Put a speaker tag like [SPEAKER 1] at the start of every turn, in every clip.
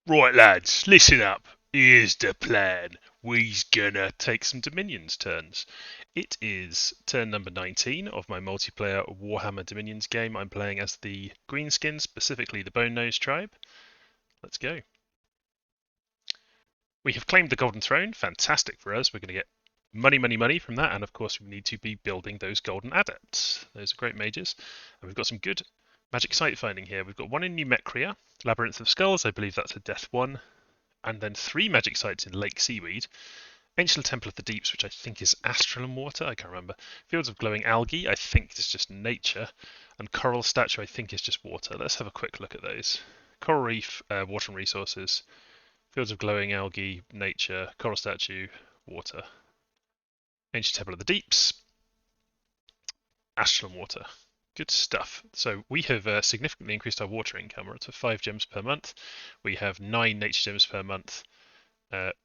[SPEAKER 1] Right, lads, listen up. Here's the plan. We's gonna take some Dominions turns. It is turn number 19 of my multiplayer Warhammer Dominions game. I'm playing as the Greenskins, specifically the Bone Nose tribe. Let's go. We have claimed the Golden Throne. Fantastic for us. We're going to get money, money, money from that. And of course, we need to be building those Golden Adepts. Those are great mages. And we've got some good magic site finding here. We've got one in Numecria, Labyrinth of Skulls. I believe that's a death one. And then 3 magic sites in Lake Seaweed, Ancient Temple of the Deeps, which I think is Astral and Water, I can't remember, Fields of Glowing Algae, I think is just nature, and Coral Statue, I think is just water. Let's have a quick look at those. Coral Reef, Water and Resources, Fields of Glowing Algae, nature, Coral Statue, water. Ancient Temple of the Deeps, Astral and Water. Good stuff. So we have significantly increased our water income. We're up to 5 gems per month. We have 9 nature gems per month.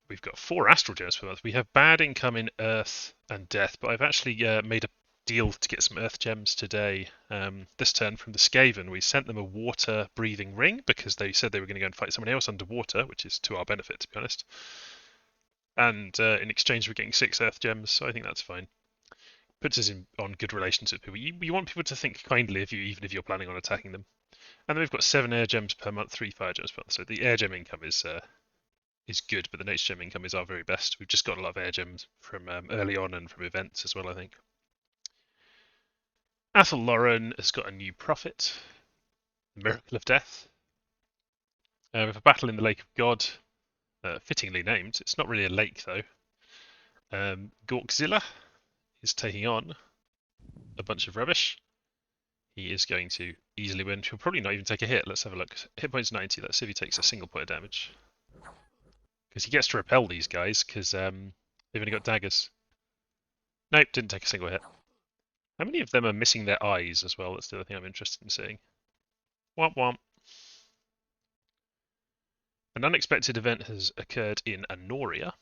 [SPEAKER 1] We've got 4 astral gems per month. We have bad income in earth and death, but I've actually made a deal to get some earth gems today. This turn from the Skaven, we sent them a water breathing ring because they said they were going to go and fight someone else underwater, which is to our benefit, to be honest. And in exchange, we're getting 6 earth gems, so I think that's fine. Puts us on good relations with people. You want people to think kindly of you, even if you're planning on attacking them. And then we've got 7 air gems per month, 3 fire gems per month. So the air gem income is good, but the nature gem income is our very best. We've just got a lot of air gems from early on and from events as well, I think. Athel Lauren has got a new prophet, Miracle of Death. We have a battle in the Lake of God, fittingly named. It's not really a lake though. Gorkzilla is taking on a bunch of rubbish. He is going to easily win. He'll probably not even take a hit. Let's have a look. Hit point's 90. Let's see if he takes a single point of damage. Because he gets to repel these guys because they've only got daggers. Nope, didn't take a single hit. How many of them are missing their eyes as well? That's the other thing I'm interested in seeing. Womp womp. An unexpected event has occurred in Anoria.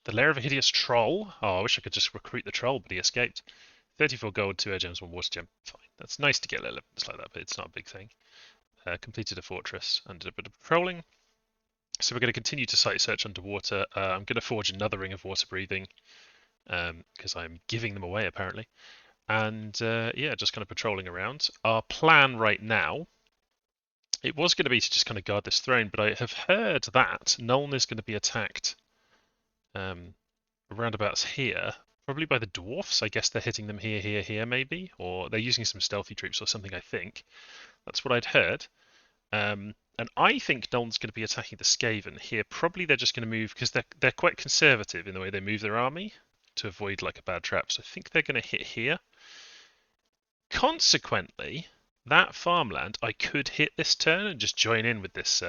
[SPEAKER 1] The lair of a hideous troll. Oh, I wish I could just recruit the troll, but he escaped. 34 gold, 2 air gems, 1 water gem. Fine. That's nice to get little events like that, but it's not a big thing. Completed a fortress and did a bit of patrolling. So we're going to continue to site search underwater. I'm going to forge another ring of water breathing because I'm giving them away apparently. And yeah, just kind of patrolling around. Our plan right now, it was going to be to just kind of guard this throne, but I have heard that Nuln is going to be attacked roundabouts here, probably by the dwarfs. I guess they're hitting them here, here, here, maybe, or they're using some stealthy troops or something. I think that's what I'd heard. And I think Nuln's going to be attacking the Skaven here. Probably they're just going to move because they're quite conservative in the way they move their army to avoid like a bad trap. So I think they're going to hit here. Consequently, that farmland I could hit this turn and just join in with this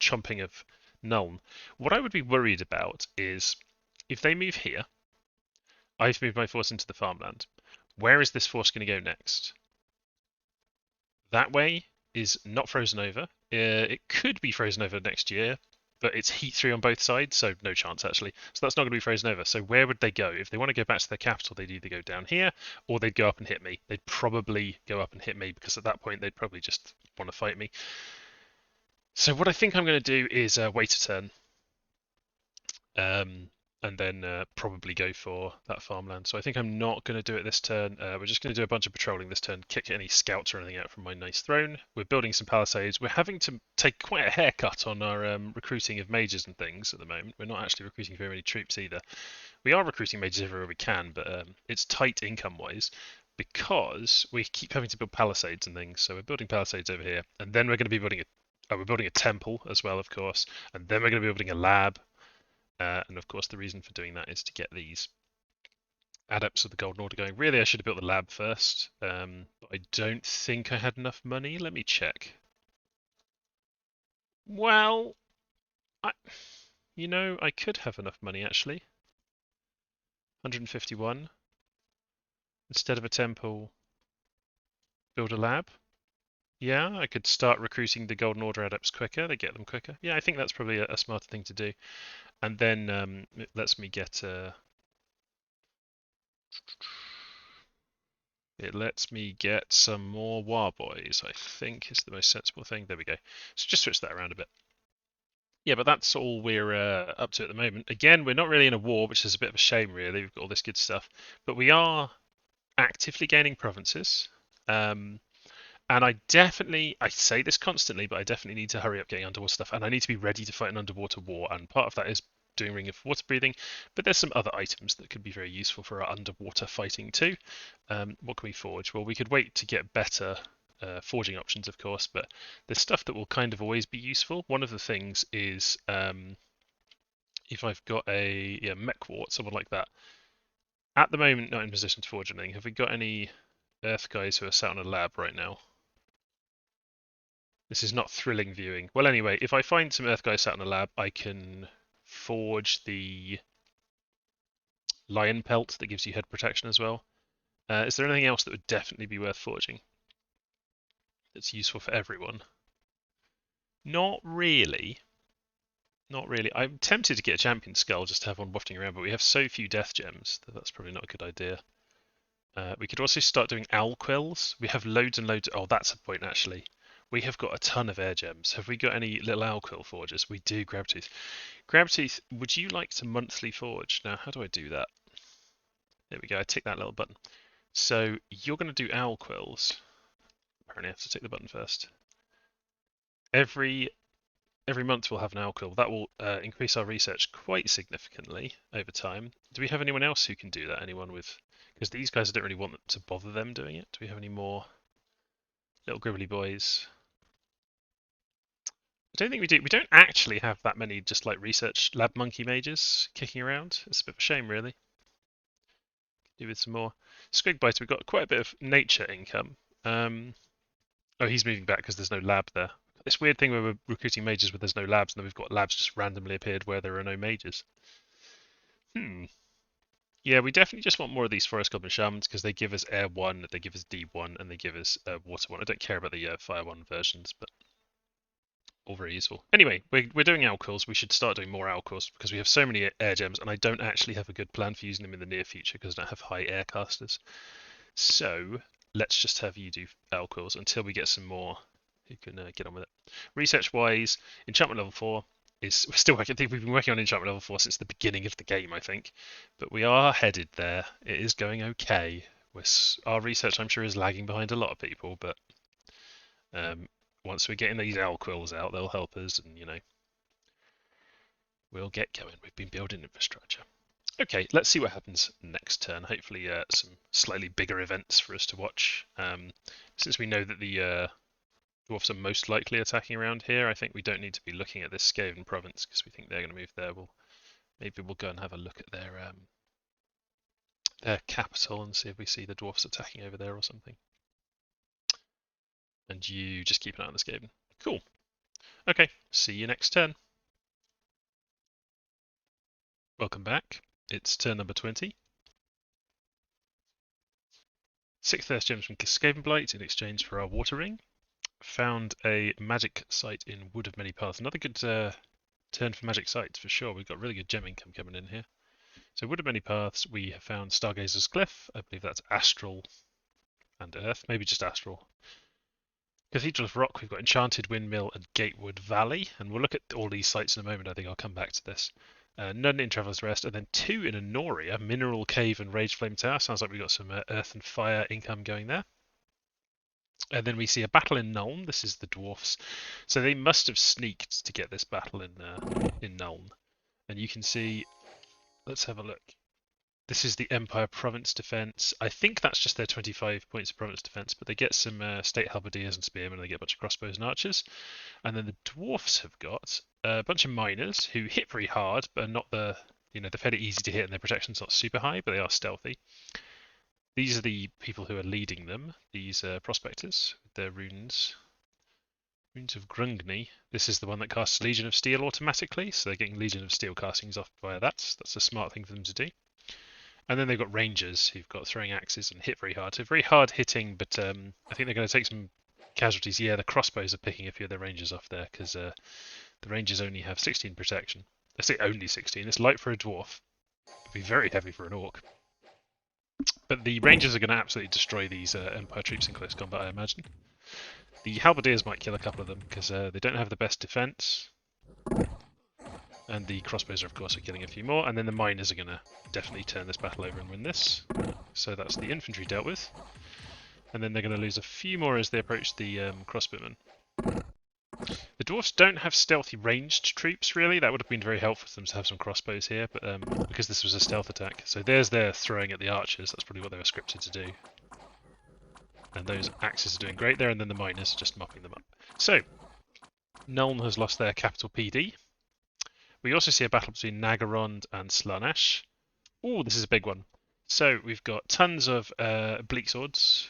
[SPEAKER 1] chomping of Nuln. What I would be worried about is if they move here, I've moved my force into the farmland. Where is this force going to go next? That way is not frozen over. It could be frozen over next year, but it's heat 3 on both sides, so no chance actually. So that's not going to be frozen over. So where would they go? If they want to go back to their capital, they'd either go down here or they'd go up and hit me. They'd probably go up and hit me because at that point they'd probably just want to fight me. So what I think I'm going to do is wait a turn. And then probably go for that farmland. So I think I'm not going to do it this turn. We're just going to do a bunch of patrolling this turn, kick any scouts or anything out from my nice throne. We're building some palisades. We're having to take quite a haircut on our recruiting of mages and things at the moment. We're not actually recruiting very many troops either. We are recruiting mages everywhere we can, but it's tight income-wise because we keep having to build palisades and things. So we're building palisades over here, and then we're going to be building we're building a temple as well, of course, and then we're going to be building a lab. And of course, the reason for doing that is to get these adepts of the Golden Order going. Really, I should have built the lab first. But I don't think I had enough money. Let me check. Well, I could have enough money actually. 151. Instead of a temple, build a lab. Yeah, I could start recruiting the Golden Order adepts quicker. They get them quicker. Yeah, I think that's probably a smarter thing to do. And then it lets me get some more Warboys, I think is the most sensible thing. There we go. So just switch that around a bit. Yeah, but that's all we're up to at the moment. Again, we're not really in a war, which is a bit of a shame, really. We've got all this good stuff, but we are actively gaining provinces. Um, and I say this constantly, but I definitely need to hurry up getting underwater stuff, and I need to be ready to fight an underwater war. And part of that is doing Ring of Water Breathing, but there's some other items that could be very useful for our underwater fighting too. What can we forge? Well, we could wait to get better forging options, of course, but there's stuff that will kind of always be useful. One of the things is if I've got a mech wart, someone like that. At the moment, not in position to forge anything. Have we got any Earth guys who are sat on a lab right now? This is not thrilling viewing. Well, anyway, if I find some Earth guys sat on a lab, I can forge the lion pelt that gives you head protection as well. Is there anything else that would definitely be worth forging that's useful for everyone? Not really. Not really. I'm tempted to get a champion skull just to have one wafting around, but we have so few death gems that that's probably not a good idea. We could also start doing owl quills. We have loads and loads. Oh, that's a point actually. We have got a ton of air gems. Have we got any little owl quill forges? We do. Grabtooth. Grabtooth, would you like to monthly forge? Now, how do I do that? There we go. I tick that little button. So you're going to do owl quills. Apparently, I have to tick the button first. Every month we'll have an owl quill. That will increase our research quite significantly over time. Do we have anyone else who can do that? Anyone with? Because these guys, I don't really want to bother them doing it. Do we have any more little gribbly boys? I don't think we do. We don't actually have that many just like research lab monkey mages kicking around. It's a bit of a shame, really. Do with some more Squigbiter. We've got quite a bit of nature income. Oh, he's moving back because there's no lab there. This weird thing where we're recruiting mages where there's no labs, and then we've got labs just randomly appeared where there are no mages. Yeah, we definitely just want more of these Forest Goblin Shamans because they give us Air 1, they give us D1, and they give us Water 1. I don't care about the Fire 1 versions, but all very useful. Anyway, we're doing owl quills. We should start doing more owl quills because we have so many air gems, and I don't actually have a good plan for using them in the near future because I don't have high air casters. So let's just have you do owl quills until we get some more who can get on with it. Research-wise, enchantment level 4 is we're still working. I think we've been working on enchantment level 4 since the beginning of the game, I think, but we are headed there. It is going okay. Our research, I'm sure, is lagging behind a lot of people, but once we're getting these owl quills out, they'll help us, and we'll get going. We've been building infrastructure. Okay, let's see what happens next turn. Hopefully, some slightly bigger events for us to watch. Since we know that the dwarfs are most likely attacking around here, I think we don't need to be looking at this Skaven province because we think they're going to move there. Maybe we'll go and have a look at their capital and see if we see the dwarfs attacking over there or something. And you just keep an eye on the Skaven. Cool. Okay, see you next turn. Welcome back. It's turn number 20. 6 Thirst Gems from Skaven Blight in exchange for our Water Ring. Found a magic site in Wood of Many Paths. Another good turn for magic sites for sure. We've got really good gem income coming in here. So Wood of Many Paths, we have found Stargazer's Cliff. I believe that's Astral and Earth, maybe just Astral. Cathedral of Rock, we've got Enchanted Windmill and Gatewood Valley, and we'll look at all these sites in a moment. I think I'll come back to this. None in Traveller's Rest, and then 2 in Anoria, Mineral Cave and Rage Flame Tower. Sounds like we've got some Earth and Fire income going there. And then we see a battle in Nuln. This is the dwarfs, so they must have sneaked to get this battle in Nuln. And you can see, let's have a look. This is the Empire Province Defense. I think that's just their 25 points of Province Defense, but they get some State Halberdiers and Spearmen, and they get a bunch of crossbows and archers. And then the dwarfs have got a bunch of miners who hit very hard, but are not they're fairly easy to hit, and their protection's not super high, but they are stealthy. These are the people who are leading them, these prospectors, with their runes. Runes of Grungni. This is the one that casts Legion of Steel automatically, so they're getting Legion of Steel castings off via that. That's a smart thing for them to do. And then they've got rangers who've got throwing axes and hit very hard. So very hard hitting, but I think they're going to take some casualties. Yeah, the crossbows are picking a few of their rangers off there because the rangers only have 16 protection. I say only 16. It's light for a dwarf. It'd be very heavy for an orc. But the rangers are going to absolutely destroy these Empire troops in close combat, I imagine. The halberdiers might kill a couple of them because they don't have the best defense. And the crossbows, of course, are killing a few more. And then the miners are going to definitely turn this battle over and win this. So that's the infantry dealt with. And then they're going to lose a few more as they approach the crossbowmen. The dwarfs don't have stealthy ranged troops, really. That would have been very helpful for them to have some crossbows here, but because this was a stealth attack. So there's their throwing at the archers. That's probably what they were scripted to do. And those axes are doing great there, and then the miners are just mopping them up. So, Nuln has lost their capital PD. We also see a battle between Nagarond and Slaanesh. Oh, this is a big one. So we've got tons of bleak swords,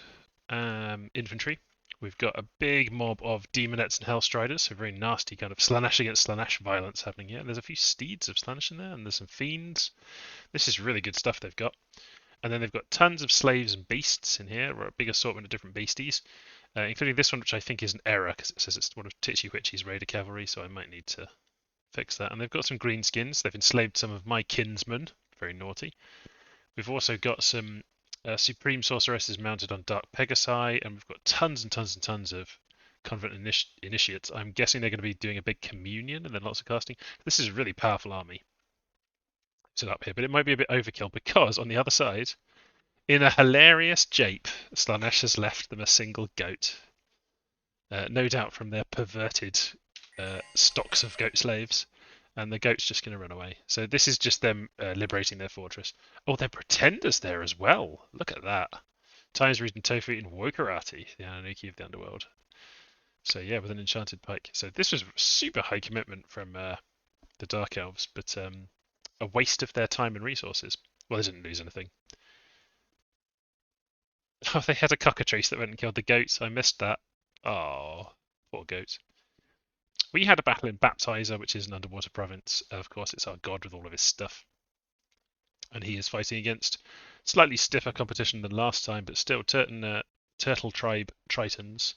[SPEAKER 1] infantry. We've got a big mob of demonettes and hellstriders, so very nasty kind of Slaanesh against Slaanesh violence happening here. And there's a few steeds of Slaanesh in there, and there's some fiends. This is really good stuff they've got. And then they've got tons of slaves and beasts in here, or a big assortment of different beasties, including this one, which I think is an error because it says it's one of Titchy Witchy's Raider Cavalry, so I might need to fix that. And they've got some green skins. They've enslaved some of my kinsmen. Very naughty. We've also got some Supreme Sorceresses mounted on Dark Pegasi, and we've got tons and tons and tons of Convent Initiates. I'm guessing they're going to be doing a big communion and then lots of casting. This is a really powerful army. Set up here, but it might be a bit overkill because on the other side, in a hilarious jape, Slaanesh has left them a single goat. No doubt from their perverted stocks of goat slaves, and the goat's just going to run away. So this is just them liberating their fortress. Oh, they're pretenders there as well. Look at that. Times Reed and Tofu and Wokarati, the Anunnaki of the underworld. So yeah, with an enchanted pike. So this was super high commitment from the Dark Elves, but a waste of their time and resources. Well, they didn't lose anything. Oh, they had a cockatrice that went and killed the goats. I missed that. Oh, poor goats. We had a battle in Baptizer, which is an underwater province. Of course, it's our god with all of his stuff. And he is fighting against slightly stiffer competition than last time, but still, Turtle Tribe Tritons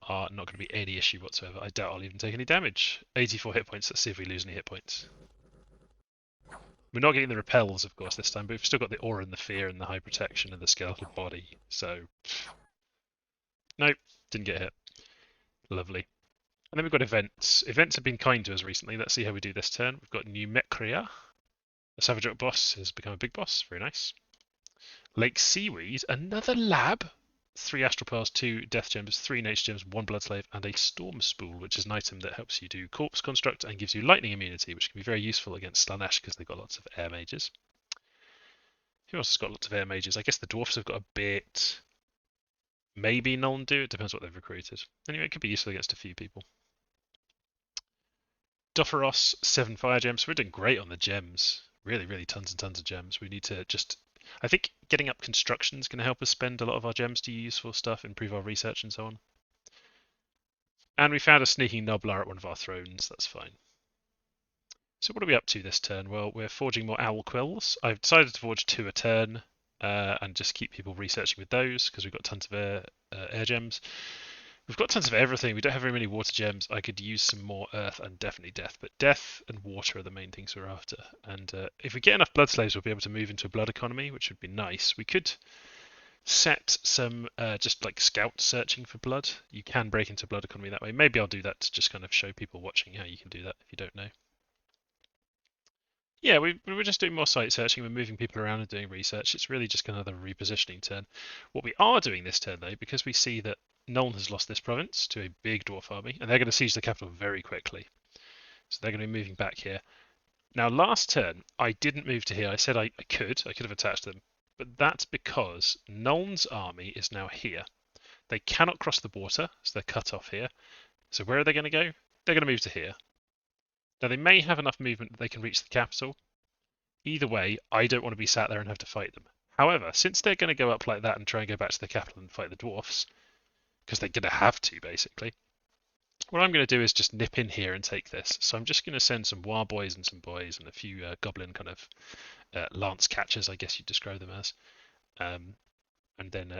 [SPEAKER 1] are not going to be any issue whatsoever. I doubt I'll even take any damage. 84 hit points. Let's see if we lose any hit points. We're not getting the repels, of course, this time, but we've still got the aura and the fear and the high protection and the skeletal body. So, nope, didn't get hit. Lovely. And then we've got events. Events have been kind to us recently. Let's see how we do this turn. We've got Numecria. The Savage Orc boss has become a big boss. Very nice. Lake Seaweed. Another lab. 3 Astral Pearls, 2 Death Gems, 3 Nature Gems, 1 Blood Slave, and a Storm Spool, which is an item that helps you do Corpse Construct and gives you Lightning Immunity, which can be very useful against Slaanesh because they've got lots of air mages. Who else has got lots of air mages? I guess the Dwarfs have got a bit. Maybe Nuln do. It depends what they've recruited. Anyway, it could be useful against a few people. Dopharos, 7 Fire Gems. We're doing great on the gems. Really, really tons and tons of gems. We need to just... I think getting up construction is going to help us spend a lot of our gems to useful stuff, improve our research and so on. And we found a sneaking Noblar at one of our thrones. That's fine. So what are we up to this turn? Well, we're forging more owl quills. I've decided to forge 2 a turn and just keep people researching with those because we've got tons of air gems. We've got tons of everything. We don't have very many water gems. I could use some more earth and definitely death, but death and water are the main things we're after. And if we get enough blood slaves, we'll be able to move into a blood economy, which would be nice. We could set some just like scout searching for blood. You can break into blood economy that way. Maybe I'll do that to just kind of show people watching how you can do that if you don't know. Yeah, we're just doing more site searching. We're moving people around and doing research. It's really just another repositioning turn. What we are doing this turn, though, because we see that Nuln has lost this province to a big dwarf army, and they're going to siege the capital very quickly. So they're going to be moving back here. Now, last turn, I didn't move to here. I said I could have attached them, but that's because Nuln's army is now here. They cannot cross the water, so they're cut off here. So where are they going to go? They're going to move to here. Now, they may have enough movement that they can reach the capital. Either way, I don't want to be sat there and have to fight them. However, since they're going to go up like that and try and go back to the capital and fight the dwarfs, because they're going to have to, basically, what I'm going to do is just nip in here and take this. So I'm just going to send some war boys and some boys and a few goblin kind of lance catchers, I guess you'd describe them as. And then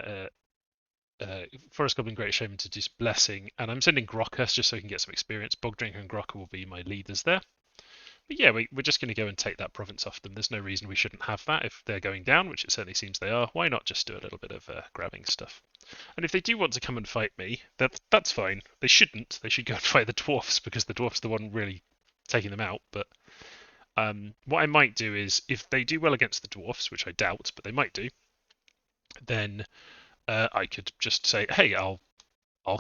[SPEAKER 1] Forest Goblin Great Shaman to do some blessing. And I'm sending Grokka just so he can get some experience. Bogdrinker and Grokka will be my leaders there. But yeah, we're just going to go and take that province off them. There's no reason we shouldn't have that. If they're going down, which it certainly seems they are, why not just do a little bit of grabbing stuff? And if they do want to come and fight me, that's fine. They shouldn't. They should go and fight the dwarfs, because the dwarfs are the one really taking them out, but what I might do is, if they do well against the dwarfs, which I doubt, but they might do, then I could just say, hey, I'll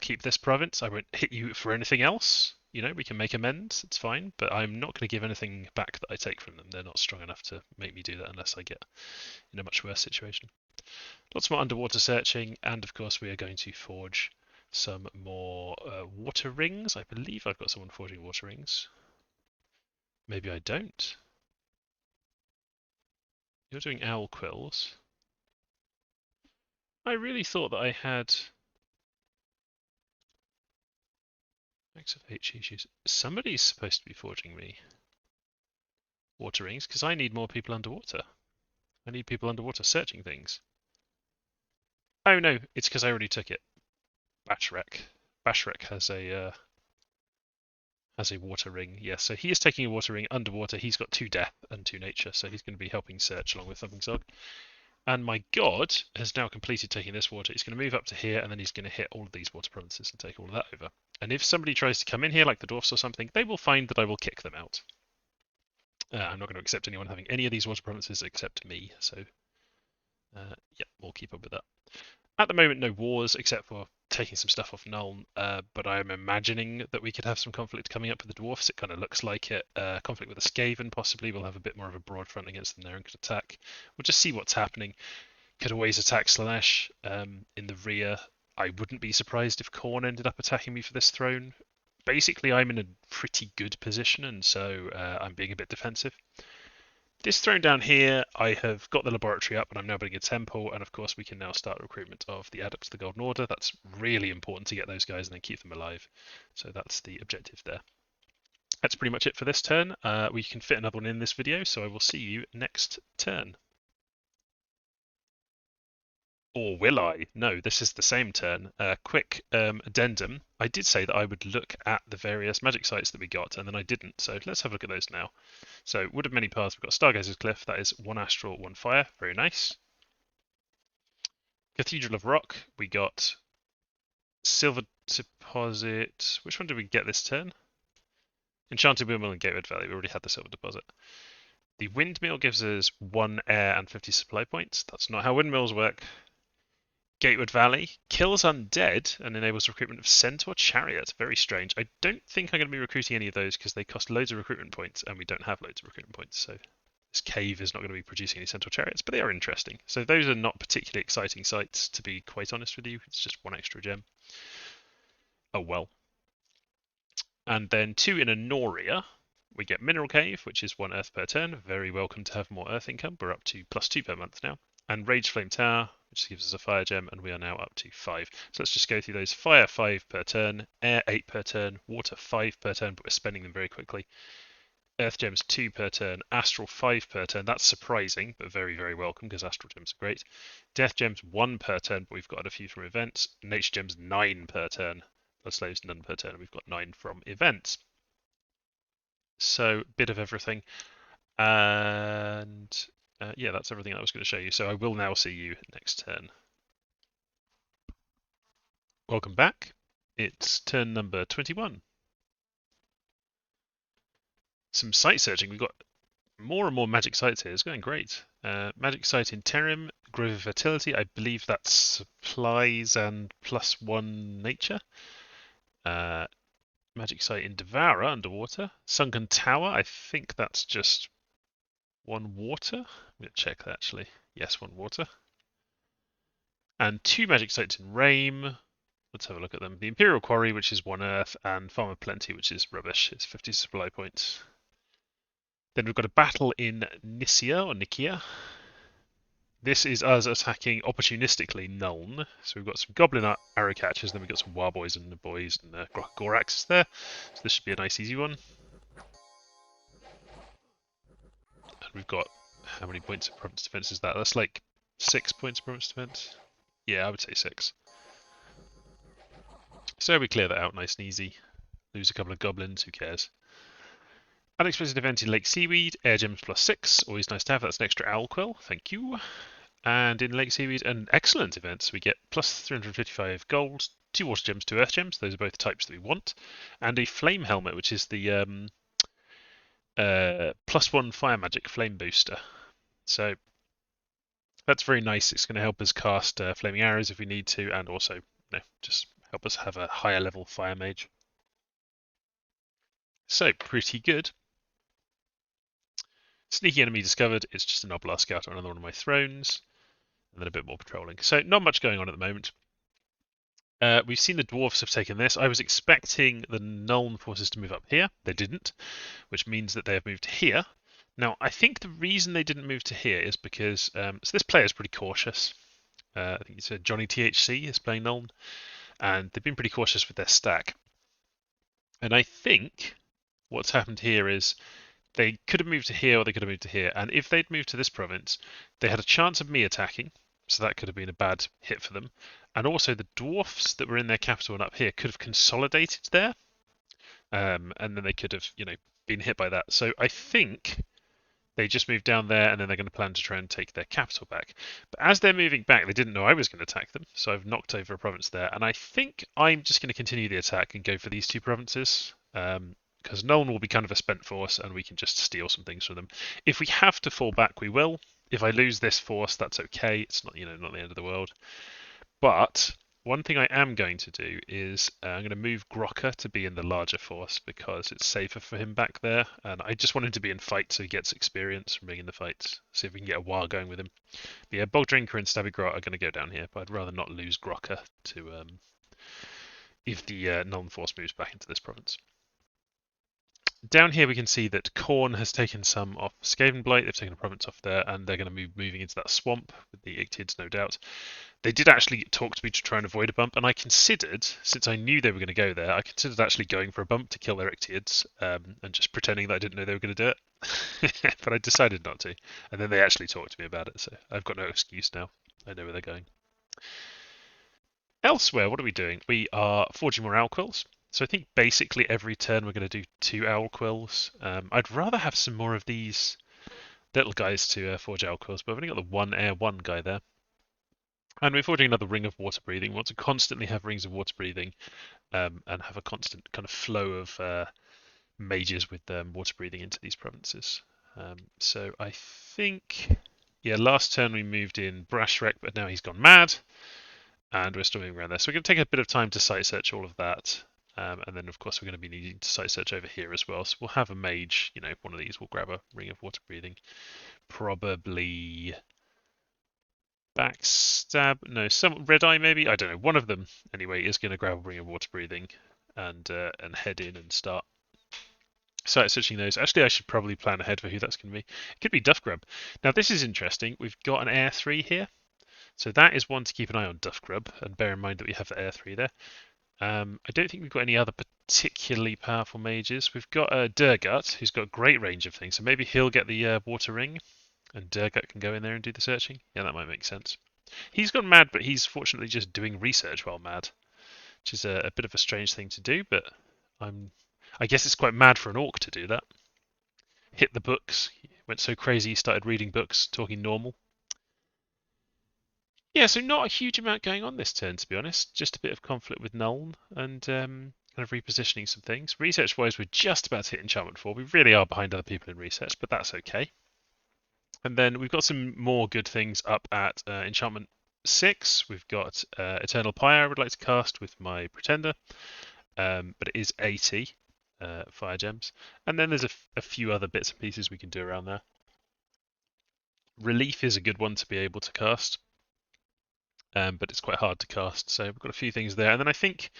[SPEAKER 1] keep this province. I won't hit you for anything else. You know, we can make amends. It's fine, but I'm not going to give anything back that I take from them. They're not strong enough to make me do that unless I get in a much worse situation. Lots more underwater searching, and of course we are going to forge some more water rings. I believe I've got someone forging water rings. Maybe I don't. You're doing owl quills. I really thought that I had max of H issues. Somebody's supposed to be forging me water rings because I need more people underwater. I need people underwater searching things. Oh no, it's because I already took it. Bashrek. Bashrek has a water ring. Yes, so he is taking a water ring underwater. He's got 2 death and 2 nature, so he's going to be helping search along with Thumping Zog. And my god has now completed taking this water. He's going to move up to here, and then he's going to hit all of these water provinces and take all of that over. And if somebody tries to come in here, like the dwarfs or something, they will find that I will kick them out. I'm not going to accept anyone having any of these water provinces except me, so yeah, we'll keep up with that. At the moment, no wars except for taking some stuff off Nuln, but I'm imagining that we could have some conflict coming up with the dwarfs. It kind of looks like it. Conflict with the Skaven, possibly. We'll have a bit more of a broad front against them there and could attack. We'll just see what's happening. Could always attack Slanesh in the rear. I wouldn't be surprised if Khorne ended up attacking me for this throne. Basically, I'm in a pretty good position, and so I'm being a bit defensive. This throne down here, I have got the laboratory up and I'm now building a temple, and of course we can now start recruitment of the adepts of the Golden Order. That's really important to get those guys and then keep them alive. So that's the objective there. That's pretty much it for this turn. We can fit another one in this video, so I will see you next turn. Or will I? No, this is the same turn. Quick addendum. I did say that I would look at the various magic sites that we got, and then I didn't. So let's have a look at those now. So Wood of Many Paths, we've got Stargazer's Cliff. That is 1 astral, 1 fire. Very nice. Cathedral of Rock. We got Silver Deposit. Which one did we get this turn? Enchanted Windmill and Gatewood Valley. We already had the Silver Deposit. The Windmill gives us 1 air and 50 supply points. That's not how windmills work. Gatewood Valley kills undead and enables recruitment of Centaur Chariot. Very strange. I don't think I'm going to be recruiting any of those because they cost loads of recruitment points and we don't have loads of recruitment points. So this cave is not going to be producing any Centaur Chariots, but they are interesting. So those are not particularly exciting sites, to be quite honest with you. It's just 1 extra gem. Oh well. And then 2 in Anoria. We get Mineral Cave, which is 1 earth per turn. Very welcome to have more earth income. We're up to +2 per month now. And Rage Flame Tower, which gives us a fire gem, and we are now up to 5. So let's just go through those. Fire 5 per turn, air 8 per turn, water 5 per turn, but we're spending them very quickly. Earth gems 2 per turn, astral 5 per turn. That's surprising, but very, very welcome because astral gems are great. Death gems 1 per turn, but we've got a few from events. Nature gems 9 per turn. Blood slaves none per turn, and we've got 9 from events. So, bit of everything. And yeah, that's everything I was going to show you. So I will now see you next turn. Welcome back. It's turn number 21. Some site searching. We've got more and more magic sites here. It's going great. Magic site in Terim, Grove of Fertility. I believe that's supplies and +1 nature. Magic site in Devourer, underwater. Sunken Tower. I think that's just 1 water. I'm going to check that actually. Yes, 1 water. And 2 magic sites in Rame. Let's have a look at them. The Imperial Quarry, which is 1 earth, and Farm of Plenty, which is rubbish. It's 50 supply points. Then we've got a battle in Nisia, or Nikia. This is us attacking opportunistically Nuln. So we've got some Goblin arrow catchers, then we've got some Warboys and the boys and Goraxes there. So this should be a nice easy one. And we've got, how many points of province defense is that? That's like 6 points of province defense. Yeah, I would say 6. So we clear that out nice and easy. Lose a couple of goblins, who cares? Unexpected event in Lake Seaweed, air gems +6, always nice to have. That's an extra owl quill, thank you. And in Lake Seaweed, an excellent event. So we get +355 gold, 2 water gems, 2 earth gems. Those are both types that we want. And a flame helmet, which is the +1 fire magic flame booster. So that's very nice. It's going to help us cast flaming arrows if we need to, and also just help us have a higher level fire mage. So pretty good. Sneaky enemy discovered. It's just an Oblast Scout on another one of my thrones, and then a bit more patrolling. So not much going on at the moment. We've seen the dwarves have taken this. I was expecting the Nuln forces to move up here. They didn't, which means that they have moved here. Now, I think the reason they didn't move to here is because so this player is pretty cautious. I think it's Johnny THC is playing Nuln, and they've been pretty cautious with their stack. And I think what's happened here is they could have moved to here or they could have moved to here. And if they'd moved to this province, they had a chance of me attacking, so that could have been a bad hit for them. And also the dwarfs that were in their capital and up here could have consolidated there, and then they could have, been hit by that. So I think they just moved down there, and then they're going to plan to try and take their capital back. But as they're moving back, they didn't know I was going to attack them, so I've knocked over a province there. And I think I'm just going to continue the attack and go for these two provinces, because Nuln will be kind of a spent force, and we can just steal some things from them. If we have to fall back, we will. If I lose this force, that's okay. It's not, not the end of the world. But one thing I am going to do is I'm going to move Grokka to be in the larger force because it's safer for him back there. And I just want him to be in fight so he gets experience from being in the fights. See if we can get a war going with him. But yeah, Bog Drinker and Stabby Grot are going to go down here, but I'd rather not lose Grokka to if the Nuln force moves back into this province. Down here we can see that Khorne has taken some off Skavenblight. They've taken a province off there, and they're going to be moving into that swamp with the Ictids, no doubt. They did actually talk to me to try and avoid a bump, and I considered, since I knew they were going to go there, I considered actually going for a bump to kill their Ictids, and just pretending that I didn't know they were going to do it. But I decided not to, and then they actually talked to me about it, so I've got no excuse now. I know where they're going. Elsewhere, what are we doing? We are forging more owl quills. So I think basically every turn we're going to do 2 owl quills. I'd rather have some more of these little guys to forge owl quills, but I've only got the one air 1 guy there. And we're forging another ring of water breathing. We want to constantly have rings of water breathing, and have a constant kind of flow of mages with water breathing into these provinces. So I think, yeah, last turn we moved in Brashrek, but now he's gone mad, and we're still moving around there. So we're going to take a bit of time to site search all of that. And then, of course, we're going to be needing to site search over here as well. So we'll have a mage, one of these. We'll grab a ring of water breathing. Probably backstab. No, some red eye maybe. I don't know. One of them, anyway, is going to grab a ring of water breathing and head in and start site searching those. Actually, I should probably plan ahead for who that's going to be. It could be Duffgrub. Now, this is interesting. We've got an Air 3 here. So that is one to keep an eye on, Duffgrub. And bear in mind that we have the Air 3 there. I don't think we've got any other particularly powerful mages. We've got Durgut, who's got a great range of things, so maybe he'll get the water ring, and Durgut can go in there and do the searching. Yeah, that might make sense. He's gone mad, but he's fortunately just doing research while mad, which is a bit of a strange thing to do, but I guess it's quite mad for an orc to do that. Hit the books, he went so crazy he started reading books, talking normal. Yeah, so not a huge amount going on this turn, to be honest. Just a bit of conflict with Nuln and kind of repositioning some things. Research-wise, we're just about to hit Enchantment 4. We really are behind other people in research, but that's okay. And then we've got some more good things up at Enchantment 6. We've got Eternal Pyre I would like to cast with my Pretender, but it is 80 fire gems. And then there's a few other bits and pieces we can do around there. Relief is a good one to be able to cast. But it's quite hard to cast, so we've got a few things there. And then I think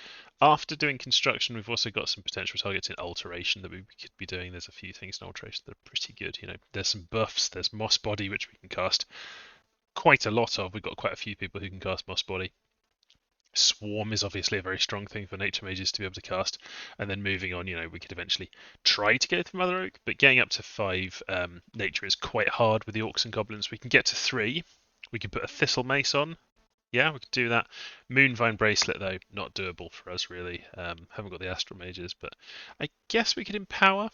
[SPEAKER 1] after doing construction, we've also got some potential targets in alteration that we could be doing. There's a few things in alteration that are pretty good. There's some buffs. There's Moss Body, which we can cast quite a lot of. We've got quite a few people who can cast Moss Body. Swarm is obviously a very strong thing for nature mages to be able to cast. And then moving on, we could eventually try to get to Mother Oak, but getting up to 5 nature is quite hard with the Orcs and Goblins. We can get to 3. We can put a Thistle Mace on. Yeah, we could do that. Moonvine Bracelet, though, not doable for us, really. Haven't got the Astral Mages, but I guess we could Empower.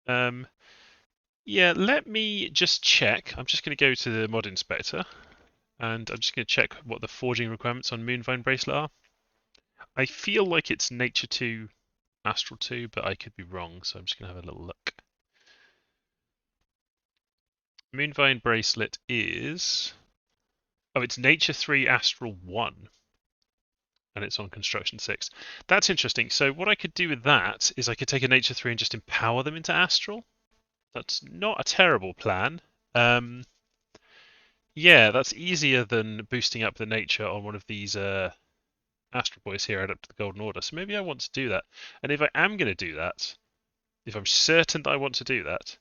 [SPEAKER 1] Yeah, let me just check. I'm just going to go to the Mod Inspector, and I'm just going to check what the forging requirements on Moonvine Bracelet are. I feel like it's Nature 2, Astral 2, but I could be wrong, so I'm just going to have a little look. Moonvine Bracelet is... Oh, it's Nature 3, Astral 1. And it's on Construction 6. That's interesting. So what I could do with that is I could take a Nature 3 and just empower them into Astral. That's not a terrible plan. Yeah, that's easier than boosting up the Nature on one of these Astral Boys here out up to the Golden Order. So maybe I want to do that. And if I am going to do that, if I'm certain that I want to do that,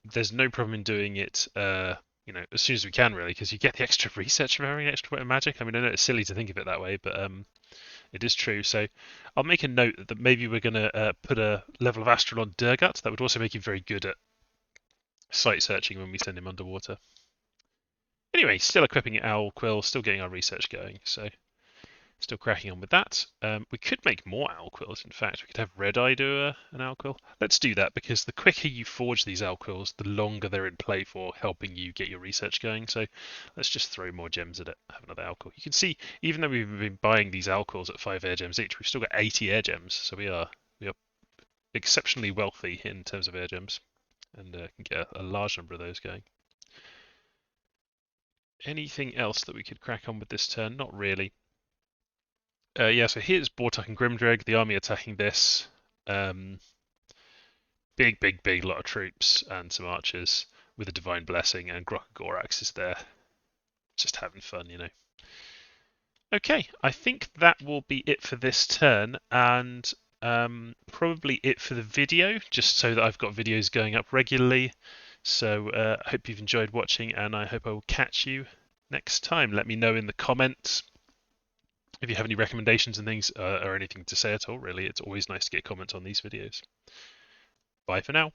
[SPEAKER 1] there's no problem in doing it, as soon as we can, really, because you get the extra research from having an extra point of magic. I mean, I know it's silly to think of it that way, but it is true. So I'll make a note that maybe we're going to put a level of Astral on Durgut. That would also make him very good at site searching when we send him underwater. Anyway, still equipping Owl Quill, still getting our research going, so still cracking on with that. We could make more Owl Quills, in fact. We could have Red Eye do an Owl Quill. Let's do that, because the quicker you forge these Owl Quills, the longer they're in play for, helping you get your research going. So let's just throw more gems at it, have another Owl Quill. You can see, even though we've been buying these Owl Quills at 5 air gems each, we've still got 80 air gems, so we are exceptionally wealthy in terms of air gems, and can get a large number of those going. Anything else that we could crack on with this turn? Not really. Yeah, so here's Bortuk and Grimdreg, the army attacking this. Big lot of troops and some archers with a Divine Blessing, and Grok and Gorax is there. Just having fun, you know. Okay, I think that will be it for this turn, and probably it for the video, just so that I've got videos going up regularly. So I hope you've enjoyed watching, and I hope I will catch you next time. Let me know in the comments if you have any recommendations and things, or anything to say at all, really. It's always nice to get comments on these videos. Bye for now.